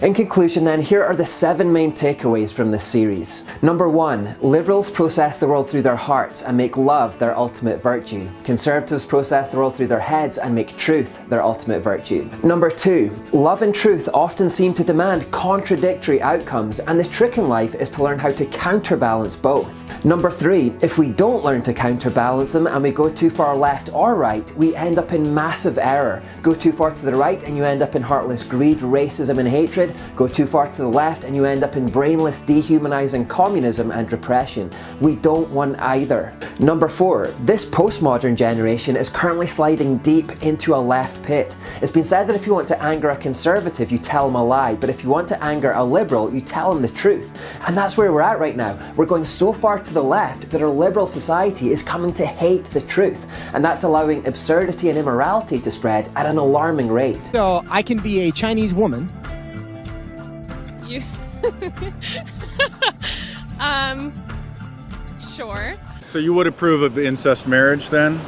In conclusion then, here are the 7 main takeaways from this series. Number 1, liberals process the world through their hearts and make love their ultimate virtue. Conservatives process the world through their heads and make truth their ultimate virtue. Number 2, love and truth often seem to demand contradictory outcomes, and the trick in life is to learn how to counterbalance both. Number 3, if we don't learn to counterbalance them and we go too far left or right, we end up in massive error. Go too far to the right and you end up in heartless greed, racism and hatred. Go too far to the left and you end up in brainless, dehumanizing communism and repression. We don't want either. Number 4, this postmodern generation is currently sliding deep into a left pit. It's been said that if you want to anger a conservative, you tell them a lie, but if you want to anger a liberal, you tell them the truth. And that's where we're at right now. We're going so far to the left that our liberal society is coming to hate the truth, and that's allowing absurdity and immorality to spread at an alarming rate. So I can be a Chinese woman. You sure. So you would approve of incest marriage then?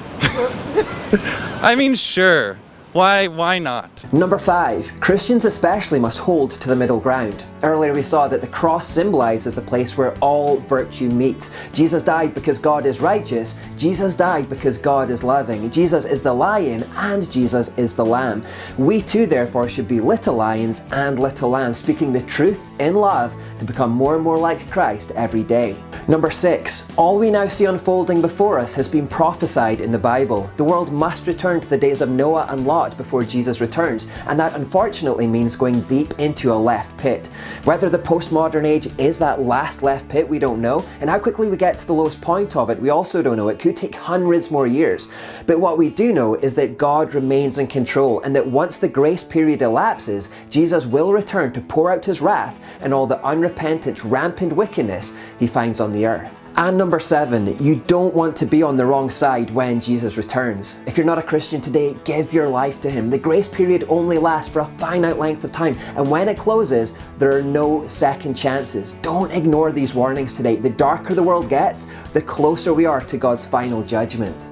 I mean, sure. Why not? Number 5, Christians especially must hold to the middle ground. Earlier we saw that the cross symbolizes the place where all virtue meets. Jesus died because God is righteous, Jesus died because God is loving, Jesus is the lion and Jesus is the lamb. We too therefore should be little lions and little lambs, speaking the truth in love to become more and more like Christ every day. Number 6, all we now see unfolding before us has been prophesied in the Bible. The world must return to the days of Noah and Lot before Jesus returns, and that unfortunately means going deep into a left pit. Whether the postmodern age is that last left pit, we don't know, and how quickly we get to the lowest point of it, we also don't know. It could take hundreds more years. But what we do know is that God remains in control, and that once the grace period elapses, Jesus will return to pour out his wrath and all the unrepentant, rampant wickedness he finds on the earth. And number 7, you don't want to be on the wrong side when Jesus returns. If you're not a Christian today, give your life to him. The grace period only lasts for a finite length of time, and when it closes, there are no second chances. Don't ignore these warnings today. The darker the world gets, the closer we are to God's final judgment.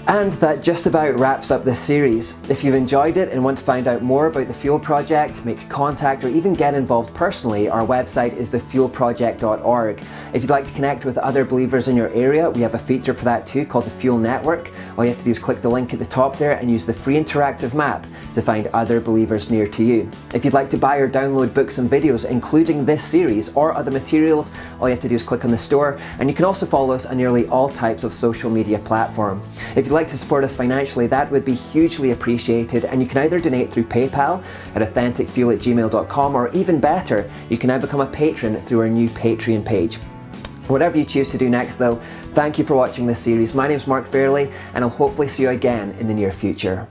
And that just about wraps up this series. If you've enjoyed it and want to find out more about the Fuel Project, make contact or even get involved personally, our website is thefuelproject.org. If you'd like to connect with other believers in your area, we have a feature for that too called the Fuel Network. All you have to do is click the link at the top there and use the free interactive map to find other believers near to you. If you'd like to buy or download books and videos including this series or other materials, all you have to do is click on the store, and you can also follow us on nearly all types of social media platform. If you'd like to support us financially, that would be hugely appreciated, and you can either donate through PayPal at authenticfuel@gmail.com, or even better, you can now become a patron through our new Patreon page. Whatever you choose to do next though, thank you for watching this series. My name's Mark Fairley, and I'll hopefully see you again in the near future.